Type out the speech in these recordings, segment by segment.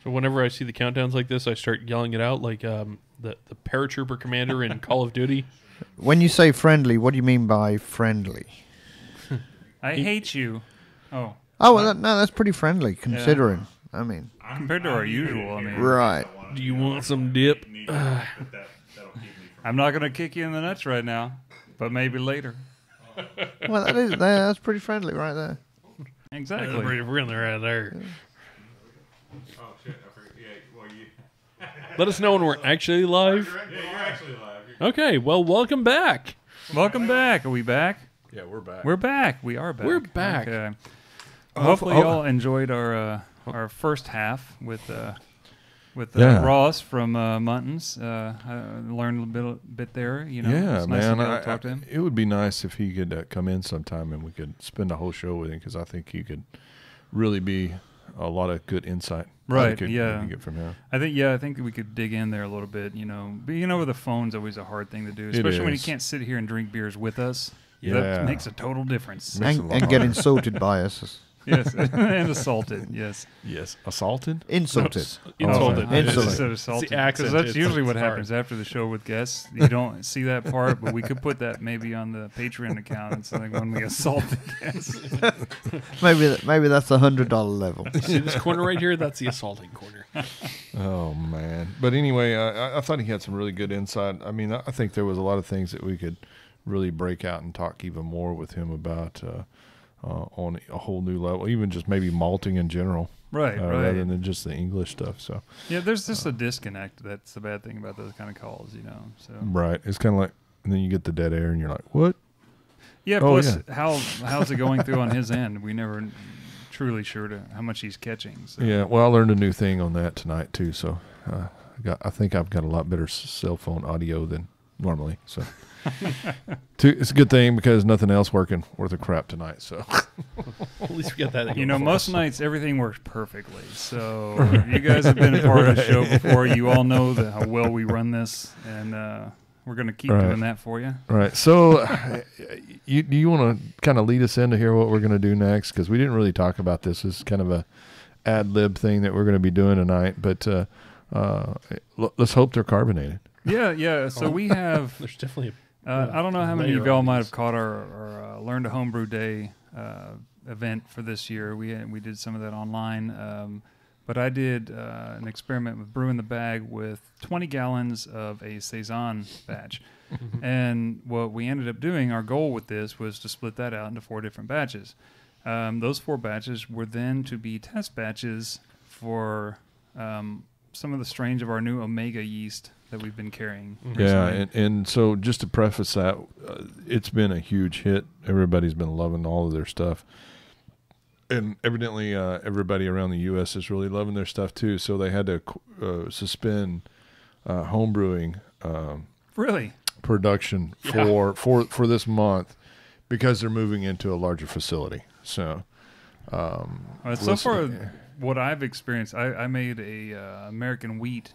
So whenever I see the countdowns like this, I start yelling it out like the paratrooper commander in Call of Duty. When you say friendly, what do you mean by friendly? I hate you. Oh. Oh, well, no, that's pretty friendly, considering. Yeah. I mean, compared to our usual, I mean. Right. Do you want some dip? I'm not going to kick you in the nuts right now, but maybe later. Well, that's pretty friendly right there. Exactly. We're in there right there. Oh shit! I forgot. Yeah, well, Let us know when we're actually live. Yeah, you're actually live. Okay, well, welcome back. Welcome back. Are we back? Yeah, we're back. We're back. We are back. We're back. Okay. Hopefully, y'all enjoyed our first half with Ross from Muntons. I learned a bit there. You know, yeah, it's nice man. to talk to him. It would be nice if he could come in sometime and we could spend a whole show with him, because I think he could really be a lot of good insight. Right. Could get from him. I think we could dig in there a little bit. You know, but with the phone's always a hard thing to do, especially when you can't sit here and drink beers with us. Yeah, that makes a total difference. And get insulted by us. Yes, and assaulted. Yes. Yes. Assaulted? Insulted. Insulted. Insulted. Assaulted. The accent that's is usually what hard. happens after the show with guests. You don't see that part, but we could put that maybe on the Patreon account. It's like when we assaulted guests. maybe that's the $100 level. See this corner right here? That's the assaulting corner. Oh, man. But anyway, I thought he had some really good insight. I mean, I think there was a lot of things that we could really break out and talk even more with him about on a whole new level, even just maybe malting in general. Right. Rather than just the English stuff. So yeah, there's just a disconnect. That's the bad thing about those kind of calls, So right. It's kind of like, and then you get the dead air and you're like, what? Yeah, plus how's it going through on his end? We never truly sure to how much he's catching. So. Yeah, well, I learned a new thing on that tonight too. So I think I've got a lot better cell phone audio than normally. So it's a good thing, because nothing else working worth a crap tonight. So at least we got that. Most nights everything works perfectly. So you guys have been a part of the show before. You all know how well we run this, and we're going to keep doing that for you. Right. So you want to kind of lead us into here what we're going to do next, because we didn't really talk about this. It's kind of a ad lib thing that we're going to be doing tonight, but let's hope they're carbonated. Yeah. So we have. There's definitely. I don't know how many of y'all might have caught our Learn to Homebrew Day event for this year. We did some of that online, but I did an experiment with Brew in the Bag with 20 gallons of a Saison batch. And what we ended up doing, our goal with this was to split that out into 4 different batches. Those 4 batches were then to be test batches for some of the strains of our new Omega yeast that we've been carrying. Yeah, and so just to preface that, it's been a huge hit. Everybody's been loving all of their stuff. And evidently everybody around the U.S. is really loving their stuff too, so they had to suspend homebrewing really? production for this month, because they're moving into a larger facility. So so far, what I've experienced, I made a American wheat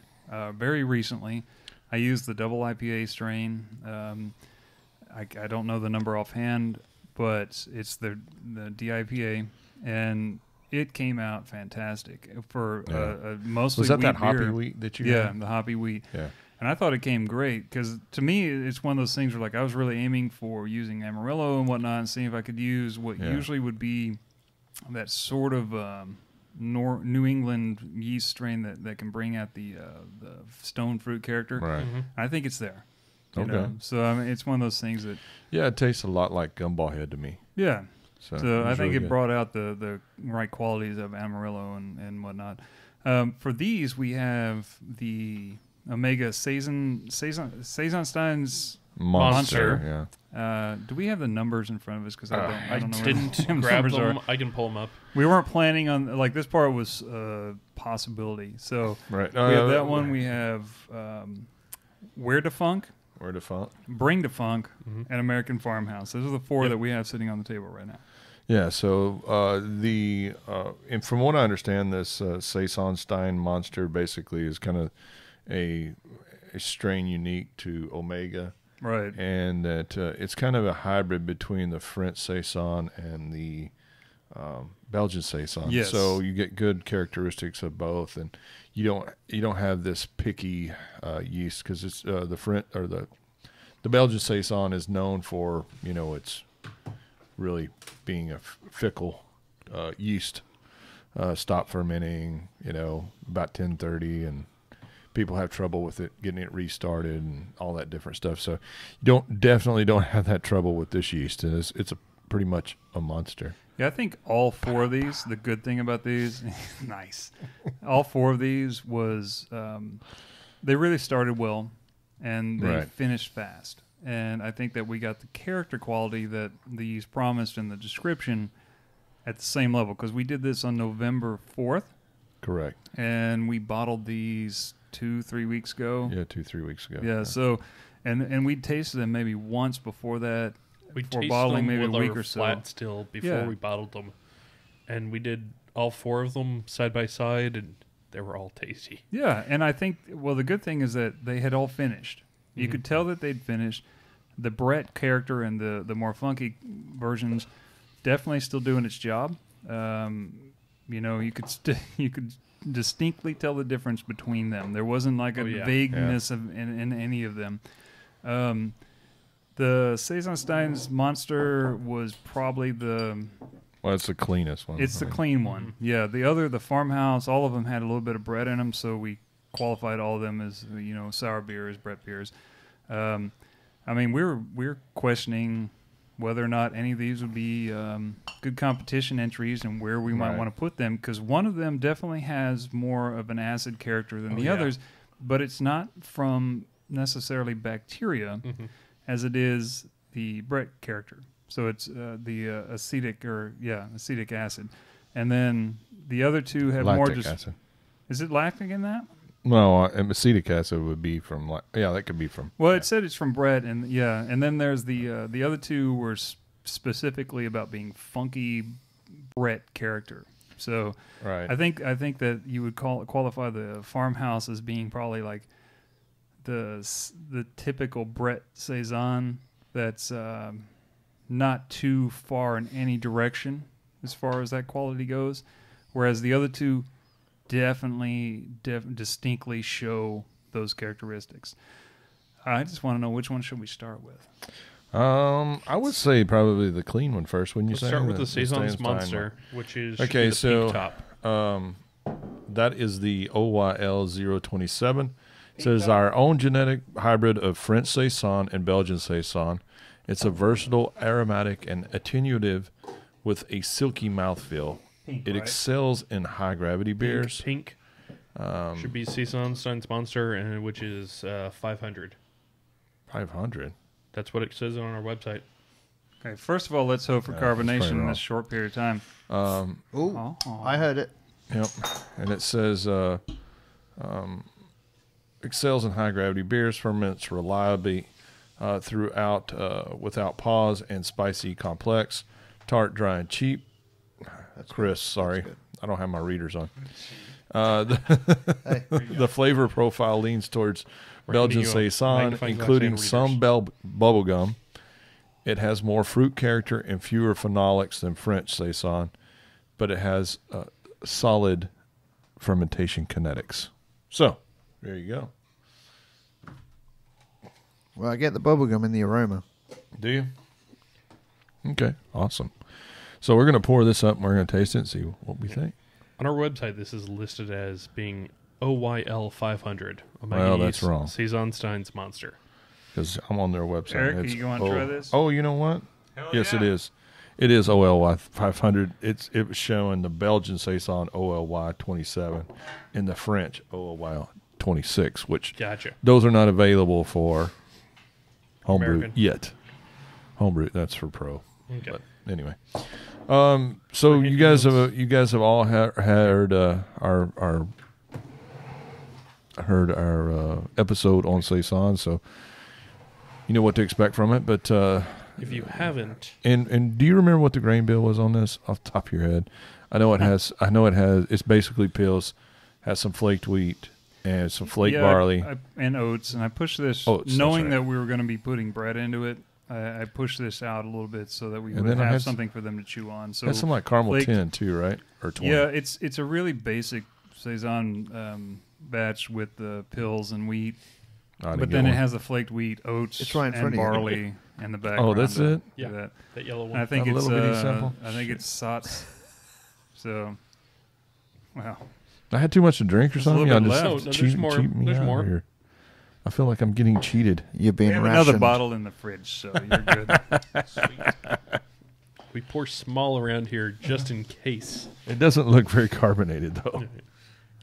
very recently. I used the double IPA strain. I don't know the number offhand, but it's the DIPA, and it came out fantastic for mostly was that wheat that hoppy beer. wheat that you Yeah, had? the hoppy wheat. Yeah. And I thought it came great, because to me it's one of those things where, like, I was really aiming for using Amarillo and whatnot, and seeing if I could use what usually would be that sort of New England yeast strain that can bring out the stone fruit character. Right. I think it's there. You Okay. know? So I mean, it's one of those things that. Yeah, it tastes a lot like Gumball Head to me. Yeah. So I think really it good. brought out the right qualities of Amarillo and whatnot. For these, we have the Omega Saisonstein's Monster. Yeah. Do we have the numbers in front of us? Because I don't know didn't where the grab numbers them. are. I can pull them up. We weren't planning on, like, this part was a possibility. So Right. we have that one. We have Where to Funk, Where to funk? Bring to Funk, and American Farmhouse. Those are the 4 that we have sitting on the table right now. Yeah, so and from what I understand, this Saisonstein Monster basically is kind of a strain unique to Omega. Right. And that it's kind of a hybrid between the French Saison and the Belgian saison. Yes. So you get good characteristics of both, and you don't have this picky yeast, because it's the Belgian saison is known for, it's really being a fickle yeast. Stop fermenting, about 10:30, and people have trouble with it, getting it restarted and all that different stuff. So you definitely don't have that trouble with this yeast, and it's pretty much a monster. Yeah, I think all four of these, the good thing about these, nice. All four of these was, they really started well, and they finished fast. And I think that we got the character quality that these promised in the description at the same level, because we did this on November 4th. Correct. And we bottled these 2-3 weeks ago. Yeah, 2-3 weeks ago. Yeah, so, and we tasted them maybe once before that. We before tasted bottling them maybe with a week our or so. flat still before we bottled them. And we did all four of them side by side, and they were all tasty. Yeah, and I think, well, the good thing is that they had all finished. You could tell that they'd finished. The Brett character and the more funky versions definitely still doing its job. You could distinctly tell the difference between them. There wasn't like a vagueness in any of them. The Saisonstein's Monster was probably it's the cleanest one. It's the clean one. Yeah, the Farmhouse, all of them had a little bit of Brett in them, so we qualified all of them as sour beers, Brett beers. We're questioning whether or not any of these would be good competition entries and where we might want to put them, because one of them definitely has more of an acid character than the others, but it's not from necessarily bacteria as it is the Brett character. So it's the acetic acid. And then the other two have lactic more just acid. Is it lactic in that? No, acetic acid would be from that could be from. Well, it said it's from Brett, and and then there's the other two were specifically about being funky Brett character. So I think that you would qualify the Farmhouse as being probably like the typical Brett saison that's not too far in any direction as far as that quality goes, whereas the other two distinctly show those characteristics. I just want to know, which one should we start with? I would say probably the clean one first. Wouldn't you Let's say? start with the Saison's Monster, which is okay. the So pink top. that is the OYL 027. It says our own genetic hybrid of French Saison and Belgian Saison. It's a versatile, aromatic, and attenuative with a silky mouthfeel. It excels in high gravity beers. Pink. Should be Saisonstein's Monster, and which is 500. 500. That's what it says on our website. Okay, first of all, let's hope for carbonation in this short period of time. I heard it. Yep. And it says excels in high gravity beers, ferments reliably throughout without pause, and spicy complex, tart, dry, and cheap. That's Chris, good. sorry. That's good. I don't have my readers on. The flavor profile leans towards Belgian Saison, including some bubble gum. It has more fruit character and fewer phenolics than French Saison, but it has solid fermentation kinetics. So, there you go. Well, I get the bubblegum in the aroma. Do you? Okay, awesome. So we're going to pour this up and we're going to taste it and see what we think. On our website, this is listed as being OYL 500. Well, that's wrong. Saisonstein's Monster. Because I'm on their website. Eric, you want to try this? Oh, you know what? Hell yes, yeah. it is. It is OLY 500. It was showing the Belgian Saison OLY 27 and the French OLY 26, which those are not available for homebrew American. yet. Homebrew, that's for pro. Okay. But anyway, so you guys have all heard our episode on Saison, so you know what to expect from it. But if you haven't, and do you remember what the grain bill was on this off the top of your head? I know it has. It's basically pills, has some flaked wheat and some flaked barley and oats. And I pushed this oats, knowing that we were going to be putting bread into it. I pushed this out a little bit so that we And would then I have had something for them to chew on. So That's some like caramel flaked- 10 too, right? Or 20. yeah, it's a really basic saison batch with the pills and wheat, I didn't but get then one. it has the flaked wheat, oats, It's right in front and of you. barley in the background. Oh, that's to it? do Yeah. that. That yellow And one. I think A it's little bitty sample? I think it's Sots. So, wow. I had too much to drink or There's a something. little bit Y'all left. No, just there's more. cheat me There's out more. here. I feel like I'm getting cheated. You're We being have rationed. another bottle in the fridge, so you're good. We pour small around here just in case. It doesn't look very carbonated though.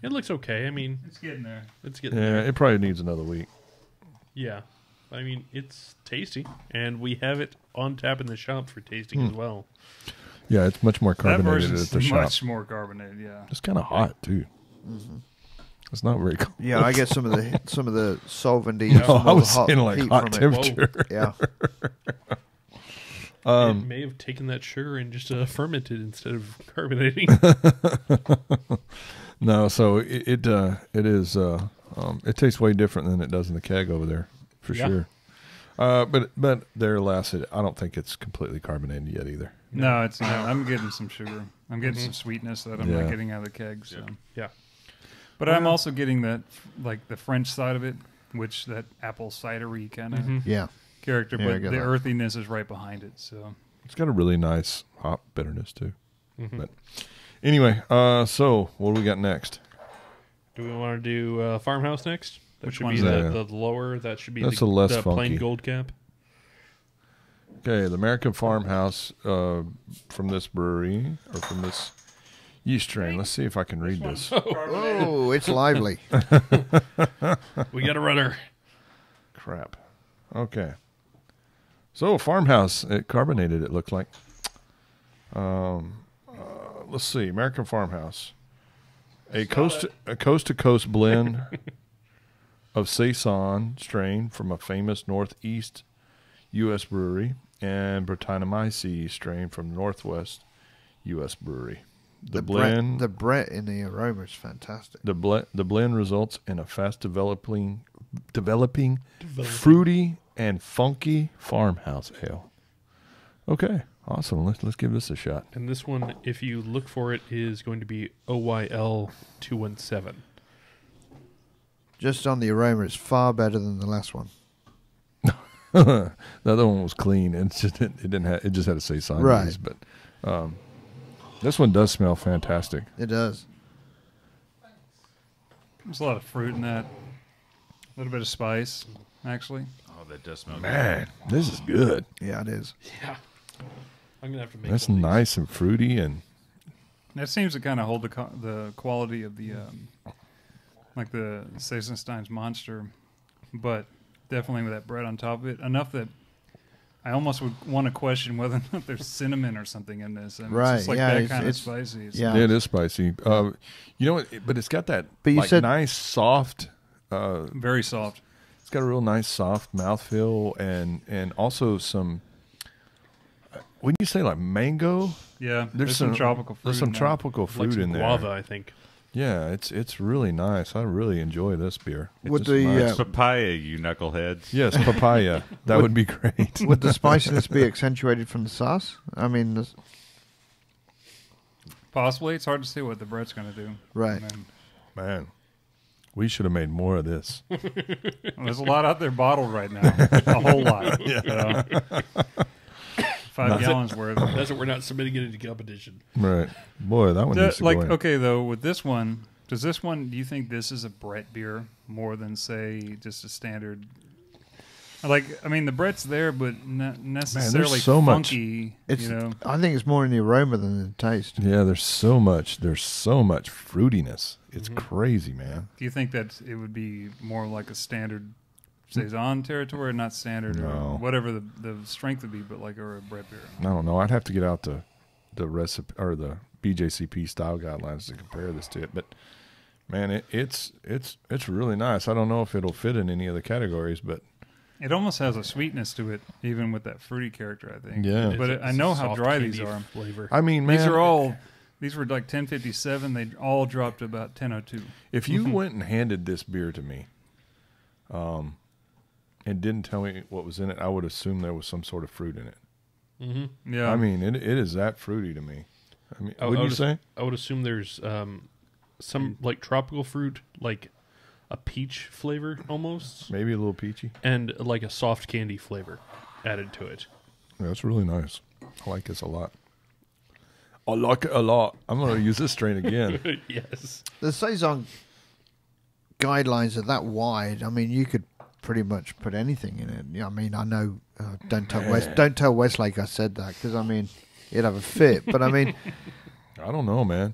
It looks okay. I mean, It's getting there. it's getting Yeah, there. it probably needs another week. Yeah. I mean, it's tasty, and we have it on tap in the shop for tasting as well. Yeah, it's much more That carbonated version's at the shop. much more carbonated, yeah. It's kind of hot too. It's not very cold. Yeah, I get some of the solventy. No, some I of was the hot saying like heat hot from it. temperature. Yeah, It may have taken that sugar and just fermented instead of carbonating. No, so it is it tastes way different than it does in the keg over there for Yeah. sure. But there, last, I don't think it's completely carbonated yet either. No, it's not. I'm getting some sugar. I'm getting some sweetness that I'm Yeah. not getting out of the keg. So. Yeah. But I'm also getting that, like the French side of it, which that apple cidery kind of yeah. character, Yeah, I but get the that. earthiness is right behind it. So It's got a really nice hop bitterness too. But anyway, so what do we got next? Do we want to do Farmhouse next? That Which should be one's that? the lower. That should be That's the, a less the funky. plain gold cap. Okay, the American Farmhouse from this brewery or from this yeast strain. Let's see if I can read this. Oh, it's lively. We got a runner. Crap. Okay. So Farmhouse, it carbonated. It looked like. Let's see, American Farmhouse, a coast to coast blend of saison strain from a famous Northeast U.S. brewery and Brettanomyces strain from Northwest U.S. brewery. The blend in the aroma is fantastic. The blend results in a fast developing, fruity and funky farmhouse ale. Okay, awesome. Let's give this a shot. And this one, if you look for it, is going to be OYL 217. Just on the aroma, it's far better than the last one. The other one was clean. It just had a saison Right. yeast, but this one does smell fantastic. It does. there's a lot of fruit in that. A little bit of spice, actually. Oh, that does smell Man, this is good. Yeah, it is. Yeah. I'm going to have to make That's some of these. nice and fruity and That seems to kind of hold the quality of the like the Saisonstein's Monster, but definitely with that bread on top of it, enough that I almost would want to question whether or not there's cinnamon or something in this. And Right, It's just like yeah, that it's- kind of it's- spicy. It's- yeah. it is spicy. You know what? But it's got that But you like said- nice soft. Very soft. It's got a real nice soft mouthfeel and also some. When you say like mango, Yeah, there's some tropical fruit. There's some in there. tropical Like fruit some in there. guava, I think. Yeah, it's really nice. I really enjoy this beer. It's Would just the, nice. Papaya, you knuckleheads. Yes, papaya. That would be great. Would the spiciness be accentuated from the sauce? I mean, Possibly. It's hard to see what the bread's going to do. Right. I mean, Man, we should have made more of this. there's a lot out there bottled right now. A whole lot. Yeah. 5 gallons worth. That's what we're not submitting it into competition. Right. Boy, that one needs to Like, go in. okay, though, with this one, do you think this is a Brett beer more than, say, just a standard? Like, I mean, the Brett's there, but not necessarily so much. funky, it's. you know? I think it's more in the aroma than the taste. Yeah, there's so much fruitiness. It's crazy, man. Do you think that it would be more like a standard Saison territory, not standard, No. or whatever the strength would be, but like or a Brett beer? I don't know. I'd have to get out the recipe or the BJCP style guidelines to compare this to it. But man, it's really nice. I don't know if it'll fit in any of the categories, but It almost has a sweetness to it, even with that fruity character, I think. Yeah. But I know how Soft dry candy these are. Flavor. I mean, man, These were like 1057. They all dropped to about 1002. if you went and handed this beer to me, and didn't tell me what was in it, I would assume there was some sort of fruit in it. Mm-hmm. Yeah. I mean, it is that fruity to me. I mean, wouldn't you say? I would assume there's some like tropical fruit, like a peach flavor almost, Maybe a little peachy. and like a soft candy flavor added to it. Yeah, that's really nice. I like this a lot. I like it a lot. I'm going to use this strain again. Yes. The Saison guidelines are that wide. I mean, you could pretty much put anything in it. Yeah, I mean, I know. Don't tell Westlake I said that, because I mean, it'd have a fit. But I mean, I don't know, man.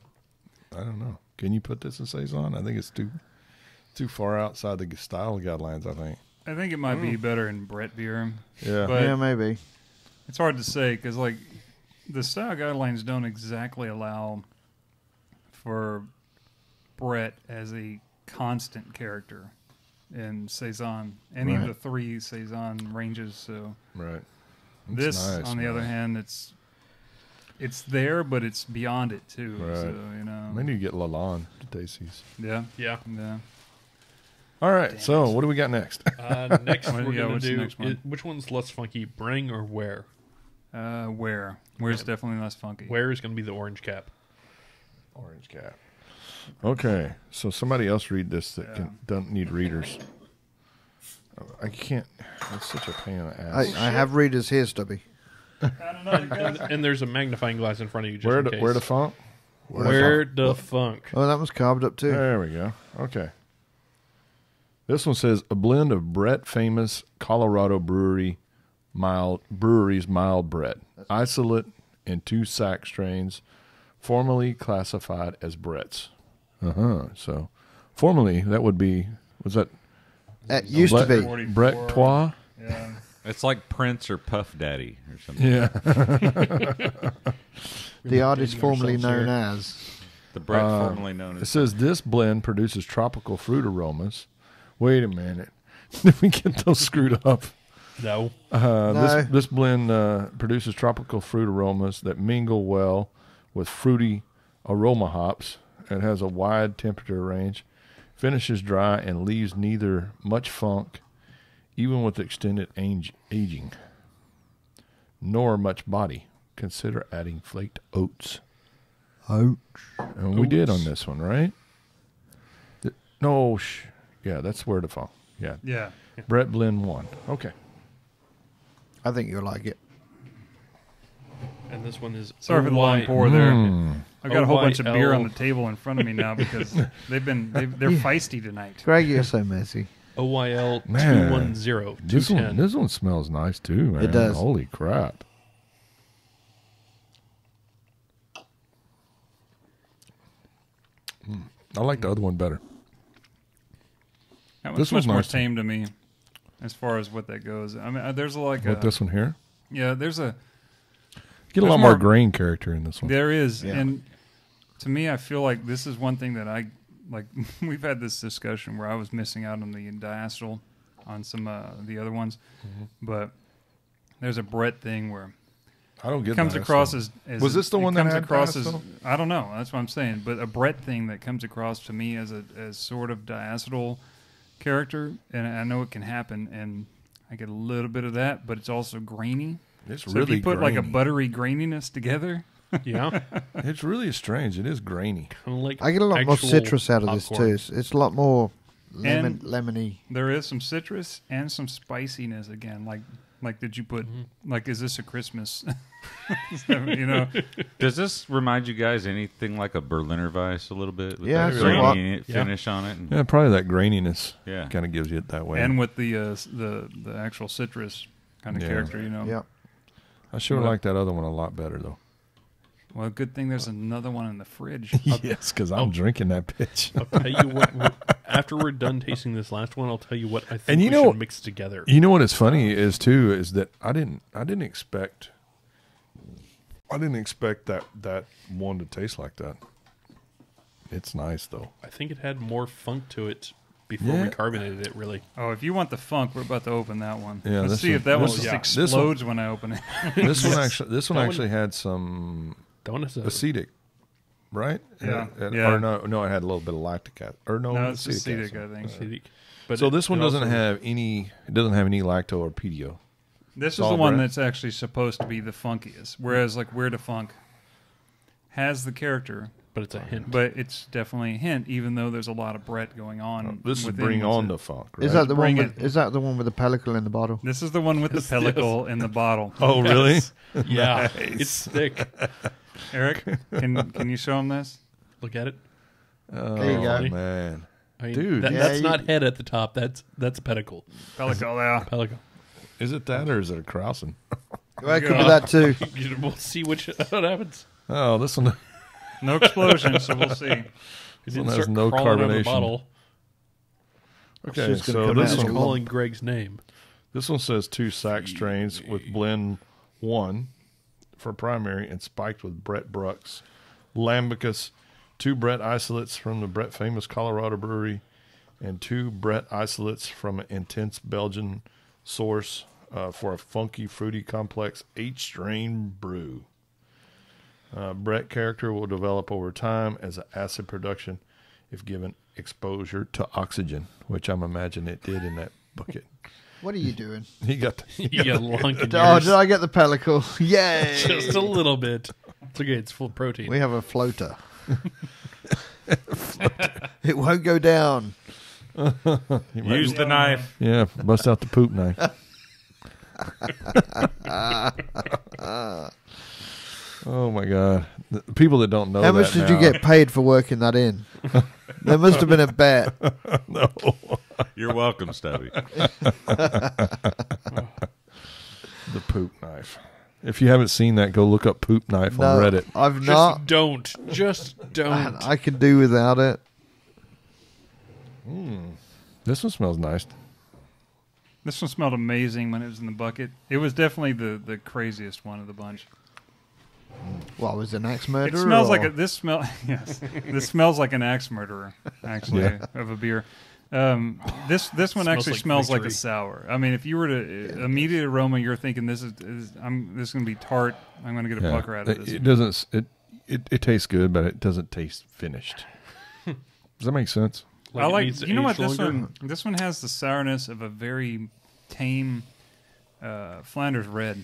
I don't know. Can you put this in Saison? I think it's too far outside the style guidelines, I think. I think it might be better in Brett beer. Yeah. But yeah, maybe. it's hard to say because, like, the style guidelines don't exactly allow for Brett as a constant character in Saison. Any of Right. the three Saison ranges. So Right. this, nice, on the other hand, it's there, but it's beyond it too. Right. So, you know. Maybe you get Lalonde to taste these. Yeah. Yeah. Yeah. All right. So what do we got next? Next, What- we're yeah, gonna what's the do next one? which one's less funky, Bring or Where? Where's definitely less funky. Where is going to be the orange cap. Orange cap. Okay. So somebody else read this that don't need readers. I can't. It's such a pain in the ass. I have readers here, Stubby. I don't know. You guys. And there's a magnifying glass in front of you. Just Where in the case. where the funk? Where the funk? Oh, that was carved up too. There we go. Okay. This one says a blend of Brett famous Colorado brewery's mild Brett, isolate and 2 sack strains, formerly classified as Brett's. So, formerly that would be It used to be. 44. Brett Trois. Yeah. It's like Prince or Puff Daddy or something. Yeah. The artist dating formerly ourselves known here. as. The Brett formerly known It as. says this blend produces tropical fruit aromas. Wait a minute. Did we get those screwed up? No. No. This blend produces tropical fruit aromas that mingle well with fruity aroma hops. It has a wide temperature range, finishes dry, and leaves neither much funk, even with extended aging, nor much body. Consider adding flaked oats. And we did on this one, right? Yeah, that's where the funk. Yeah. Yeah. Brett Blend 1. Okay. I think you'll like it. And this one is Sorry for the long pour there. I've got a whole bunch of OYL. beer on the table in front of me now because they're feisty tonight. Greg, you're so messy. OYL Man. 210 This one, 210. this one smells nice too, man. It does. Holy crap. I like the other one better. That This one's much one's more nice too. tame to me as far as what that goes. I mean, there's like What, this one here? there's a Get a There's lot more more- grain character in this one. there is, Yeah. and to me, I feel like this is one thing that I like. We've had this discussion where I was missing out on the diacetyl on some the other ones, but there's a Brett thing where I don't get it comes that. across as Was this the it one that comes had across as diacetyl? I don't know. That's what I'm saying. But a Brett thing that comes across to me as sort of diacetyl character, and I know it can happen, and I get a little bit of that, but it's also grainy. It's So really if you put like a grainy. buttery graininess together, Yeah. It's really strange. It is grainy. Kind of like I get a lot more actual citrus out of this popcorn. too. It's a lot more And- lemony. there is some citrus and some spiciness again. Like did you put like is this a Christmas? You know, Does this remind you guys anything like a Berliner Weiss a little bit? With Yeah, that somewhat. grainy Yeah. finish on it. And, Yeah, probably that graininess yeah. kind of gives you it that way. and with the actual citrus kind of Yeah. character, you know. Yeah. I sure Well- like that other one a lot better, though. Well, good thing there's another one in the fridge. Yes, because I'm drinking that bitch. I'll tell you what. After we're done tasting this last one, I'll tell you what I think And you we know- should mix together. You know what is funny is too is that I didn't expect that one to taste like that. It's nice though. I think it had more funk to it before we Yeah. carbonated it. Really. Oh, if you want the funk, we're about to open that one. Yeah, Let's this see one- if that one this just one- explodes when I open it. This one actually That one- had some That one is a acetic right? Yeah. Or no, it had a little bit of lactic acid. Or no, it's acetic, I think. Acetic. But so this one doesn't also have any. It doesn't have any lacto or pedio. This is all the one Brett? that's actually supposed to be the funkiest, whereas like Where to Funk has the character, but it's a hint. but it's definitely a hint, even though there's a lot of Brett going on. This is within Bring what's On it. the Funk, right? Is that the one? Bring With, it. is that the one with the pellicle in the bottle? This is the one with the pellicle in the bottle. Oh, really? Yes. Yeah, Nice. it's thick. Eric, can you show him this? Look at it. Oh, There you go. man. I mean, Dude. Yeah, that's you- not head at the top. That's a pedicle. Pellicle, yeah. Pelican. Is it that or is it a Krausen? Well, it could be that too. We'll see what happens. Oh, this one. No explosion, so we'll see. He one didn't has start no crawling out of the carbonation. bottle. Okay, She's gonna so come this out This as one, a calling Greg's name. this one says 2 sack strains with blend 1 for primary and spiked with Brett Brooks, Lambicus, 2 Brett isolates from the Brett famous Colorado brewery, and 2 Brett isolates from an intense Belgian source for a funky, fruity, complex 8-strain brew. Brett character will develop over time as an acid production if given exposure to oxygen, which I'm imagining it did in that bucket. What are you doing? He got You got lung in Oh, yours. did I get the pellicle? Yay! Just a little bit. It's okay. It's full of protein. We have a floater. It won't go down. Use the knife. Yeah, bust out the poop knife. Oh my god! The people that don't know How much that did you now- get paid for working that in? There must have been a bet. No, You're welcome, Stubby. the poop knife. If you haven't seen that, go look up poop knife on No, Reddit. I've Just not. don't. Just don't. I can do without it. This one smells nice. This one smelled amazing when it was in the bucket. It was definitely the craziest one of the bunch. What was an axe murderer? It smells like or- this smells like an axe murderer, actually, Yeah. of a beer. This one Smells actually like smells like a victory. sour. I mean, if you were to immediate aroma, you're thinking this is this is going to be tart. I'm going to get a pucker out of this. It doesn't. It tastes good, but it doesn't taste finished. Does that make sense? I it like. needs to You know what? age longer? This one has the sourness of a very tame Flanders red.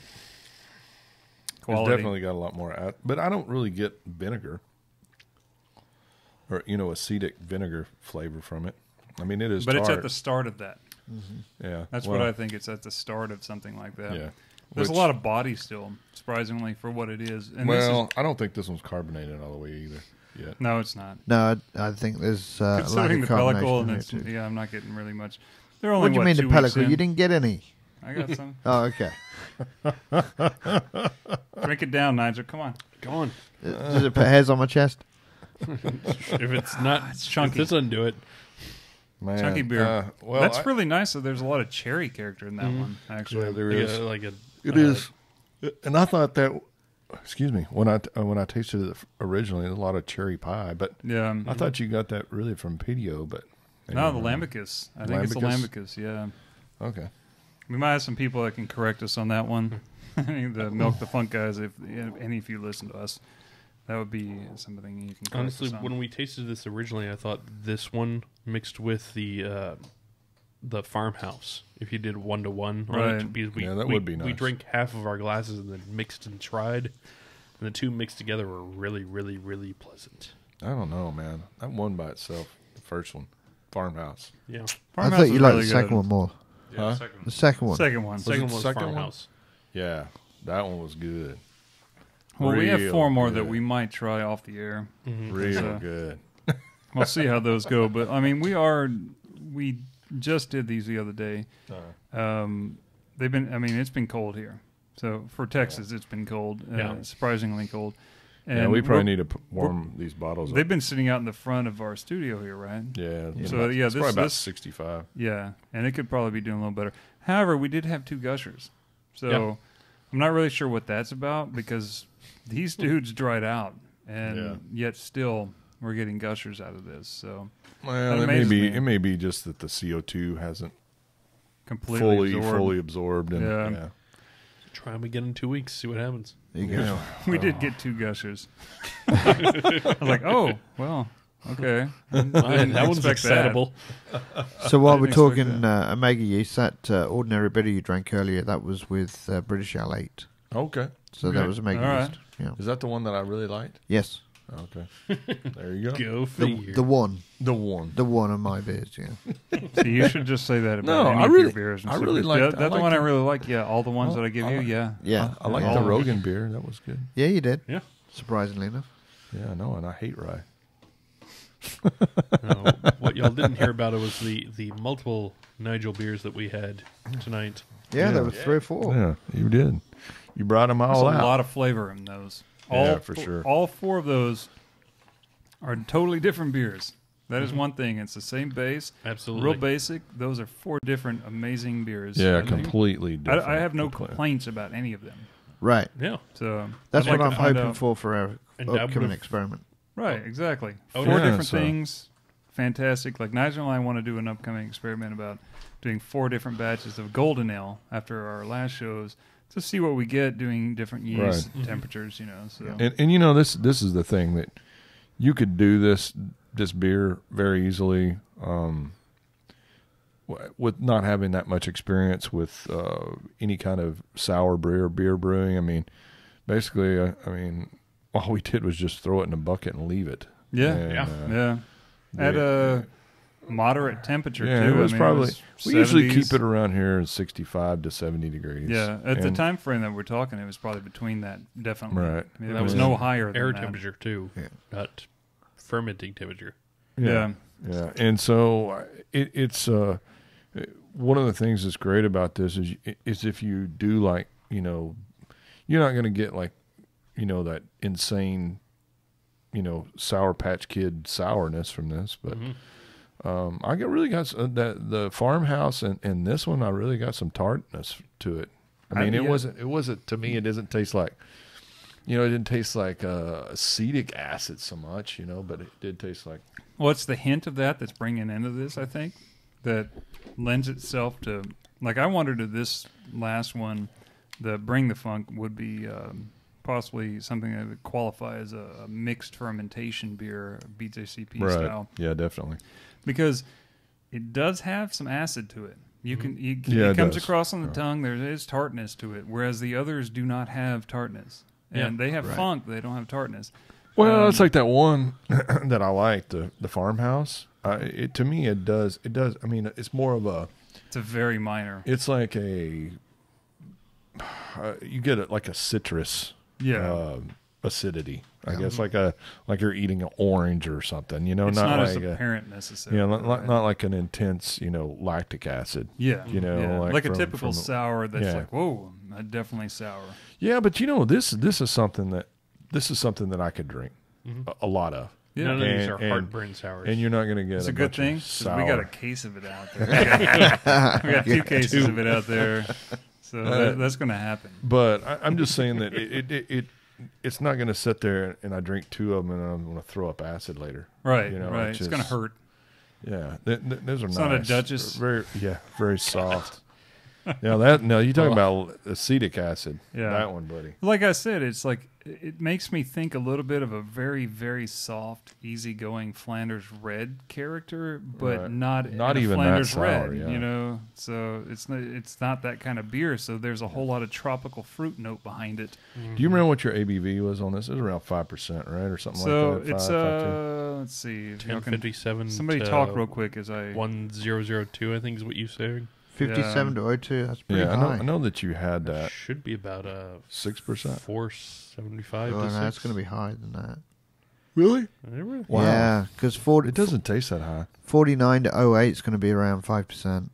Quality. It's definitely got a lot more. But I don't really get vinegar or acetic vinegar flavor from it. I mean, it is. But it's tart. at the start of that. Yeah, That's what I think. It's at the start of something like that. Yeah, There's Which- a lot of body still, surprisingly, for what it is. And this well, I don't think this one's carbonated all the way either. Yet. no, it's not. No, I think there's lack Considering of the pellicle, carbonation and in it's, it too. yeah, I'm not getting really much. They're only What do you mean the 2 weeks pellicle? in. You didn't get any. I got some. Oh, okay. Drink it down, Nigel. Come on. Go on. Does it put hairs on my chest? If it's not, It's chunky. If this doesn't do it. Man, Chunky beer. well, That's really nice. So there's a lot of cherry character in that one, actually. yeah, there Like is. like a. It is, and I thought that. Excuse me. When I tasted it originally, a lot of cherry pie, but Yeah. I thought you got that really from Pedio, but No, the Lambicus. I think it's the Lambicus? Lambicus, yeah. Okay. We might have some people that can correct us on that one. The Milk the Funk guys, if any of you listen to us, that would be something you can correct Honestly, us on. when we tasted this originally, I thought this one mixed with the farmhouse. If you did 1-to-1, on it, Right. because Yeah, that we, would be We nice. drank half of our glasses and then mixed and tried, and the two mixed together were really, really, really pleasant. I don't know, man. That one by itself, the first one, Farmhouse. Yeah, I Farmhouse thought you is liked really the second good. one more. Huh? The second one. Second one. second it one the was second one? farmhouse. Yeah, that one was good. Well, we have Real 4 more that good. we might try off the air. Real So- good. We'll see how those go. But, I mean, we just did these the other day. It's been cold here. So for Texas, it's been cold, Yeah. surprisingly cold. And Yeah, we probably we're- need to warm these bottles They've up. been sitting out in the front of our studio here, right? Yeah. So, yeah, it's this- probably about this- 65. Yeah, and it could probably be doing a little better. However, we did have 2 gushers. So Yeah. I'm not really sure what that's about because these dudes dried out, and Yeah. yet still we're getting gushers out of this. So Well, That it may amazes be. me. It may be just that the CO2 hasn't completely fully absorbed. And Yeah. yeah. Try them again in 2 weeks. See what happens. There you go. We did get 2 gushers. I was like, oh, well, okay. That one's excitable. So while we're didn't talking expect Omega yeast, that ordinary bitter you drank earlier, that was with British Ale 8. Okay. So that was Omega All right. yeast. Yeah. Is that the one that I really liked? Yes. Okay. There you go. Go figure. The one. The one. The one of my beers, yeah. So you should just say that about No, any I of really- your beers. And I stuff. really Yeah, liked- I that's the liked one I the- really like. Yeah, all the ones that I give you. Yeah. Yeah. I like Yeah. the Rogan beer. That was good. Yeah, you did. Yeah. Surprisingly enough. Yeah, I know, and I hate rye. What y'all didn't hear about it was the multiple Nigel beers that we had tonight. Yeah, there were 3 or 4. Yeah, you did. You brought them There's all a out. lot of flavor in those. Yeah, for sure. All 4 of those are totally different beers. That is one thing. It's the same base. Absolutely. Real basic. Those are 4 different amazing beers. Yeah, I think- completely different. I have no Completely. complaints about any of them. Right. Yeah. So That's I'd what like I'm to find hoping out- for our And I upcoming would've- experiment. Right, exactly. Oh, 4 yeah, different so- things. Fantastic. Like Nigel and I want to do an upcoming experiment about doing 4 different batches of golden ale after our last shows to see what we get doing different yeast temperatures, you know. So And you know, this is the thing that you could do this beer very easily with not having that much experience with any kind of sour beer brewing. I mean, basically, all we did was just throw it in a bucket and leave it. yeah, And, yeah. At a moderate temperature yeah, too. it was I mean, probably. it was We usually 70s. keep it around here in 65 to 70 degrees. Yeah, at the And- time frame that we're talking, it was probably between that, definitely. Right. I mean, That it was was no higher than Air that. temperature, too. Yeah. Not fermenting temperature. Yeah. Yeah, and so it's one of the things that's great about this is if you do like, you know, you're not going to get like, you know, that insane, you know, Sour Patch Kid sourness from this, but I really got the farmhouse and this one I really got some tartness to it. I mean, it wasn't to me. It doesn't taste like. You know, it didn't taste like acetic acid so much, you know, but it did taste like. Well, it's the hint of that that's bringing into this, I think, that lends itself to. Like, I wondered if this last one, the Bring the Funk, would be possibly something that would qualify as a mixed fermentation beer, BJCP style. Yeah, definitely. Because it does have some acid to it. You can Yeah, it comes does. across on the tongue. There is tartness to it, whereas the others do not have tartness. And they have funk, they don't have tartness. Well, it's like that one that I like, the farmhouse. To me, it does. I mean, it's more of a. It's a very minor. It's like a. You get it like a citrus. Acidity. I guess like you're eating an orange or something. You know, It's not not like as apparent necessarily. Yeah, not like an intense, you know, lactic acid. Yeah, you know, yeah. like like a from- typical from- sour that's yeah. like, whoa, definitely sour. Yeah, but you know, this is something that I could drink a lot of. Yeah. None of these are And- heartburn sours. And you're not going to get It's a good bunch of thing 'cause sour. we got a case of it out there. We got 2 cases of it out there, so that's going to happen. But I'm just saying that it's not going to sit there and I drink 2 of them and I'm going to throw up acid later. Right, You know, right. it's It's going to just- hurt. Yeah, those are nice. not a Duchess. Very soft. Now you talking about acetic acid. Yeah. That one, buddy. Like I said, it's like it makes me think a little bit of a very, very soft, easygoing Flanders Red character, but Right. not Not in a even that Flanders sour, Red. yeah. You know, so it's not that kind of beer. So there's a whole lot of tropical fruit note behind it. Do you remember what your ABV was on this? It was around 5%, right, or something So like that. it's 5.2. let's see, if y'all can- 1057. somebody to talk real quick as I 1002, I think is what you said. 57 to 02, that's pretty Yeah, high. I know that you had that. Should be about 6%. 475. Oh, to no, it's 6. going to be higher than that. Really? Really? Wow. Yeah, because It doesn't taste that high. 49 to 08 is going to be around 5%.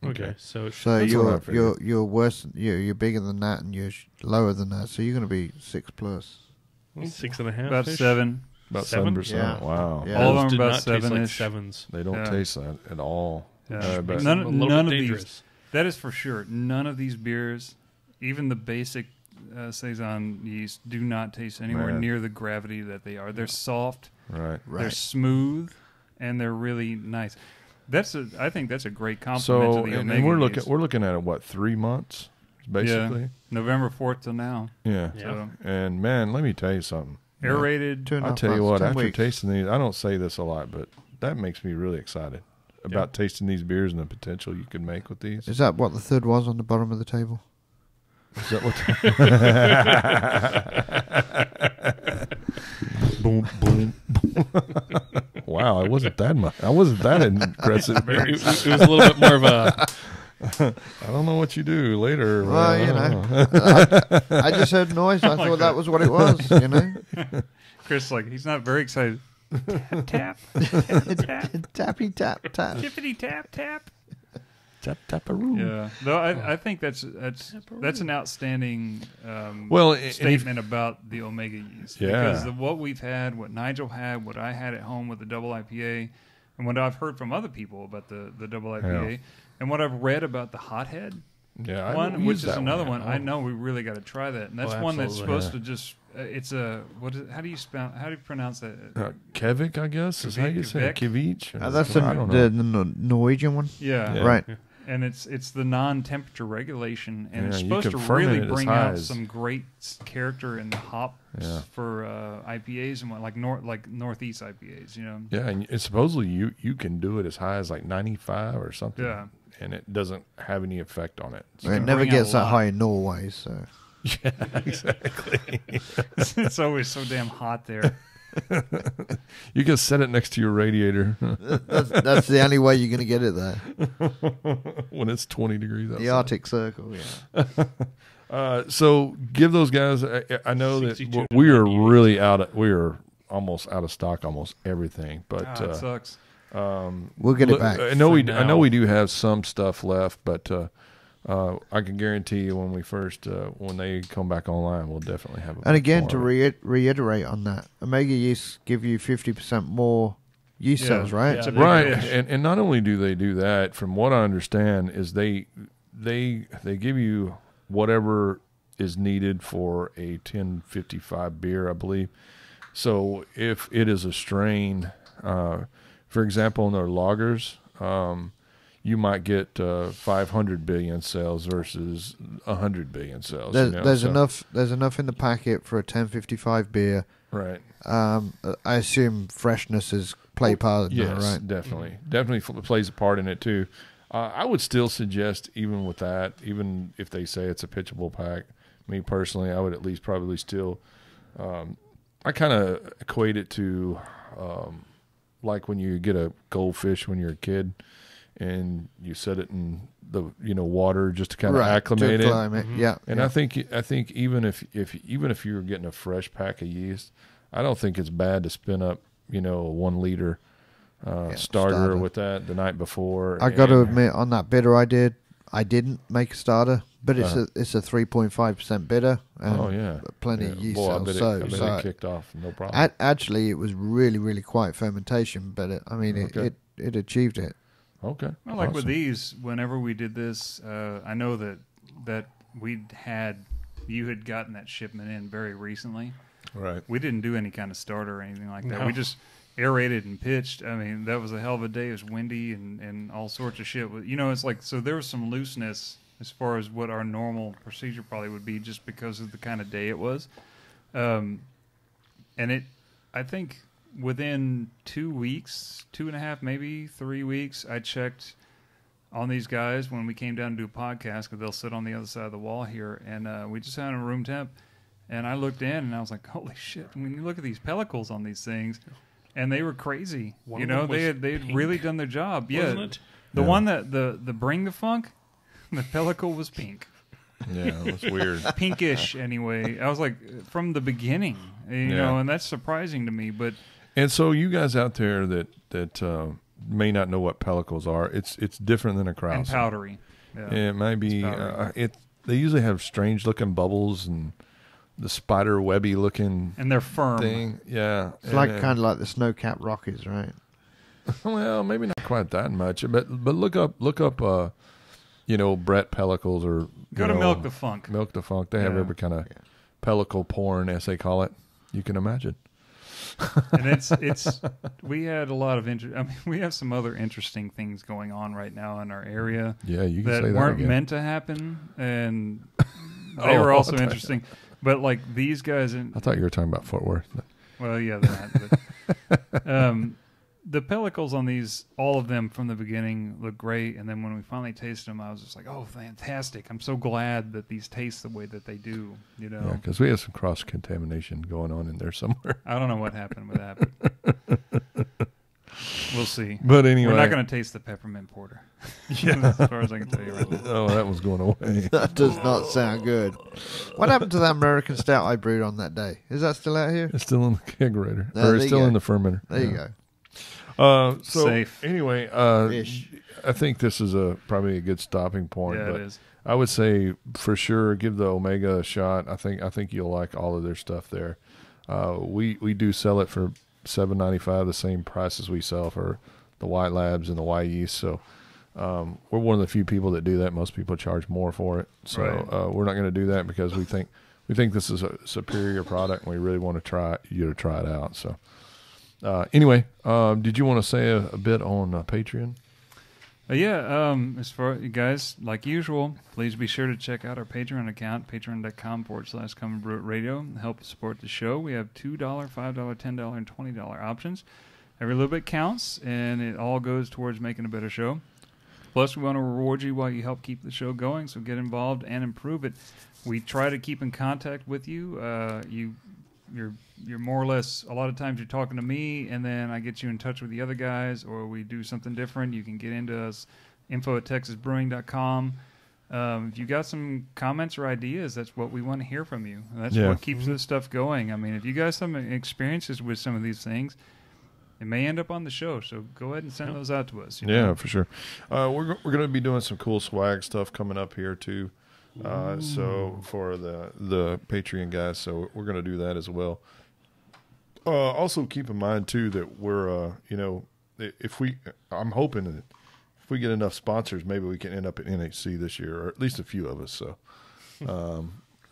Okay, so it So That's what I figured. you're worse. You're bigger than that, and you're lower than that. So you're going to be 6 plus. 6.5. about 7. About 7? 7%. Yeah. Wow. Yeah. All of Those them did about not taste like 7-ish. 7s. They don't Yeah. taste that at all. Yeah. But Makes None- them a little none bit of these- dangerous. That is for sure. None of these beers, even the basic saison yeast, do not taste anywhere Man. near the gravity that they are. They're soft, right. they're smooth, and they're really nice. I think that's a great compliment So to the and Omega we're yeast. looking at it, what, 3 months? basically. November 4th till now. Yeah. So, And man, let me tell you something. aerated. I'll tell you what, after tasting these, I don't say this a lot, but that makes me really excited about tasting these beers and the potential you can make with these. Is that what the third was on the bottom of the table? Is that what? Boom, boom. Wow, it wasn't that much. I wasn't that impressive. It was a little bit more of a. I don't know what you do later. Well, you know, I just heard noise. I thought that was what it was. You know, Chris, like, he's not very excited. Tap, tap, tappy tap tap. tippity tap tap. Tap taparoo. Yeah, though I think that's an outstanding Well, statement about the Omega yeast. Yeah. Because what we've had, what Nigel had, what I had at home with the double IPA, and what I've heard from other people about the double IPA, and what I've read about the Hothead one, which is another one. I know we really got to try that, and that's one that's supposed to just. It's a how do you pronounce that? Kevik, I guess is how you say it. Kivich. That's the Norwegian one. Yeah. Right. And it's the non-temperature regulation, and it's you supposed can to ferment really it as bring high out as- some great character in the hops for IPAs and what like northeast IPAs, you know. Yeah, and supposedly you can do it as high as like 95 or something. Yeah. And it doesn't have any effect on it. It never gets that high in Norway, so. Yeah, exactly. It's always so damn hot there. You can set it next to your radiator That's the only way you're going to get it there. when it's 20 degrees outside. The Arctic Circle, yeah. So give those guys. I know that we are really we are almost out of stock, almost everything. But it sucks. We'll get it back. I know we do have some stuff left, but I can guarantee you when they come back online, we'll definitely have. And again, to reiterate on that, Omega yeasts give you 50% more yeast cells, right? Yeah, Right, and not only do they do that, from what I understand, is they give you whatever is needed for a 1055 beer, I believe. So if it is a strain, for example, in their lagers, you might get 500 billion cells versus 100 billion cells. There's enough in the packet for a 1055 beer. Right. I assume freshness is play part of yes, that, right? Definitely plays a part in it too. I would still suggest, even with that, even if they say it's a pitchable pack, me personally, I would at least probably still. I kind of equate it to like when you get a goldfish when you're a kid, and you set it in the water just to kind of acclimate it. Mm-hmm. Yeah, and I think even if you're getting a fresh pack of yeast, I don't think it's bad to spin up a 1 liter starter with that the night before. I got to admit, on that bitter I didn't make a starter, but it's a 3.5% bitter. And plenty of yeast cells. I bet it kicked off, no problem. Actually, it was really, really quiet fermentation, but it achieved it. Okay. Well, like with these, whenever we did this, I know that you had gotten that shipment in very recently. Right. We didn't do any kind of starter or anything like that. No. We just aerated and pitched. I mean, that was a hell of a day. It was windy and all sorts of shit. It's like, so there was some looseness as far as what our normal procedure probably would be just because of the kind of day it was. I think within 2 weeks, 2.5, maybe 3 weeks, I checked on these guys when we came down to do a podcast, because they'll sit on the other side of the wall here, and we just had a room temp. And I looked in, and I was like, "Holy shit!" When you look at these pellicles on these things, and they were crazy. They had really done their job. Wasn't Yeah, it? the one that the Bring the Funk, the pellicle was pink. Yeah, it was weird. Pinkish, anyway. I was like, from the beginning, and that's surprising to me. But and so you guys out there that may not know what pellicles are, it's different than a krause. And powdery. Yeah. It might be. They usually have strange looking bubbles and the spider webby looking, and they're firm thing. Yeah, it's kind of like the snow-capped Rockies, right? Well, maybe not quite that much, but look up Brett pellicles, or go to Milk the Funk. Milk the Funk. They have every kind of pellicle porn, as they call it. You can imagine. And it's we had a lot of we have some other interesting things going on right now in our area. Yeah, you can that say that weren't again. meant to happen, and they were also interesting. But like these guys, I thought you were talking about Fort Worth. Well, yeah, that. But, the pellicles on these, all of them from the beginning look great, and then when we finally tasted them, I was just like, "Oh, fantastic! I'm so glad that these taste the way that they do." You know, Yeah, because we have some cross contamination going on in there somewhere. I don't know what happened with that, but we'll see. But anyway, we're not going to taste the peppermint porter. Yeah. As far as I can tell you right now. Oh, that was going away. That does not sound good. What happened to that American stout I brewed on that day? Is that still out here? It's still in the kegerator, Oh, or there it's you still go. in the fermenter. There you go. So Safe. anyway, Ish. I think this is probably a good stopping point. Yeah, but it is. I would say for sure give the Omega a shot. I think you'll like all of their stuff there. We do sell it for $7.95, the same price as we sell for the White Labs and the Y Yeast. So we're one of the few people that do that. Most people charge more for it. So Right. we're not going to do that because we think this is a superior product and we really want to try it out. So. Anyway, did you want to say a bit on Patreon? As far you guys, like usual, please be sure to check out our Patreon account, patreon.com/Come and Brew It Radio. Help support the show. We have $2, $5, $10, and $20 options. Every little bit counts, and it all goes towards making a better show. Plus, we want to reward you while you help keep the show going, so get involved and improve it. We try to keep in contact with you. You're more or less, a lot of times you're talking to me, and then I get you in touch with the other guys, or we do something different. You can get into us, info@texasbrewing.com. If you got some comments or ideas, that's what we want to hear from you. That's what keeps this stuff going. I mean, if you guys have some experiences with some of these things, it may end up on the show, so go ahead and send those out to us. You know? For sure. We're going to be doing some cool swag stuff coming up here too. So for the Patreon guys, so we're going to do that as well. Also keep in mind too that we're I'm hoping that if we get enough sponsors, maybe we can end up at NHC this year, or at least a few of us. So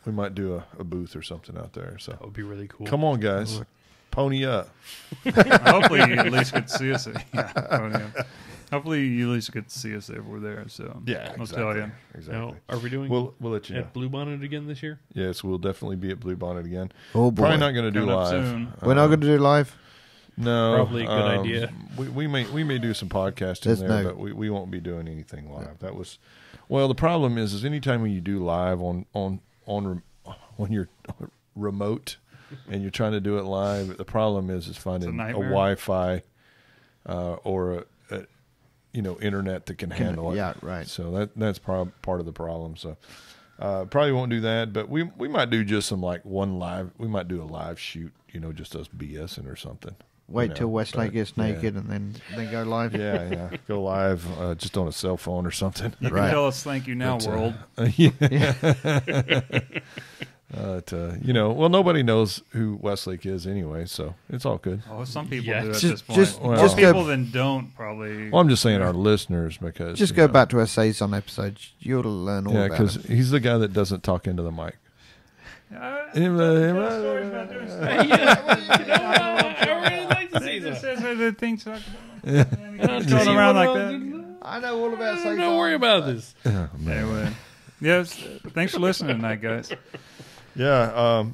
we might do a booth or something out there. So That would be really cool. come on, guys, pony up. Hopefully you at least get to see us. Hopefully you at least get to see us if we're there. So Yeah, I'll tell you. Exactly. Now, are we doing We'll let you know. at Bluebonnet again this year? Yes, we'll definitely be at Blue Bonnet again. Oh boy. Probably not going to do Coming up live. soon. We're not going to do live? No, Probably a good idea. We may do some podcasting There's there, no- but we won't be doing anything live. That was the problem is anytime when you do live on when you're remote and you're trying to do it live, the problem is finding a nightmare. Wi-Fi or a internet that can handle it. Yeah, right. So that's part of the problem. So probably won't do that, but we might do just some like one live. We might do a live shoot, just us BSing or something. Wait till Westlake gets naked and then go live. Yeah. Go live just on a cell phone or something. You Right. can tell us thank you now, But, world. Nobody knows who Westlake is anyway, so it's all good. Oh, some people Yeah. do at Just- this point. just- More just people go- than don't probably. Well, I'm just saying our listeners because Just go back to our Saison episodes. You'll learn all Yeah, about because it. he's the guy that doesn't talk into the mic. I really like to see that. Things talk about. Going around like that. I know all about Saison. Don't worry about this. Oh, man. Anyway, yes. Thanks for listening tonight, guys. Yeah.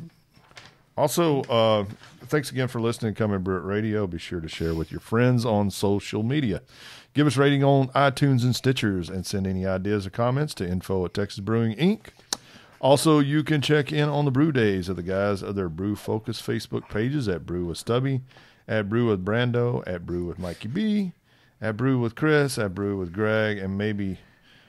Also, thanks again for listening to Come and Brew It Radio. Be sure to share with your friends on social media. Give us a rating on iTunes and Stitchers, and send any ideas or comments to info@TexasBrewing Inc. Also, you can check in on the brew days of the guys of their Brew Focus Facebook pages at Brew with Stubby, at Brew with Brando, at Brew with Mikey B, at Brew with Chris, at Brew with Greg, and maybe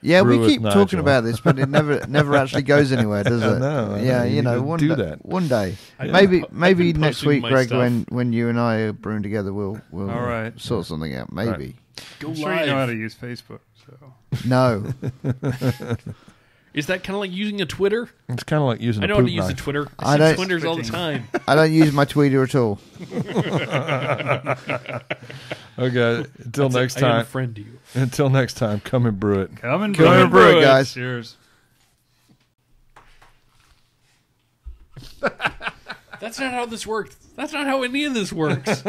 Yeah, Brew we with keep Nigel. talking about this, but it never actually goes anywhere, does it? I know. Yeah, You need to one do day, that. one day. I've Maybe been next posting week, my Greg, stuff. when you and I are brewing together, we'll All right. sort something out. Maybe. Go I'm sure you know how live. to use Facebook. So No. Is that kind of like using a Twitter? it's kind of like using I a know how poop to use a knife. Twitter. I I don't- see Twitters all the time. I don't use my tweeter at all. Okay, until next I time. unfriend you. Until next time, come and brew it. come and Come and brew it, guys. Cheers. That's not how this works. That's not how any of this works.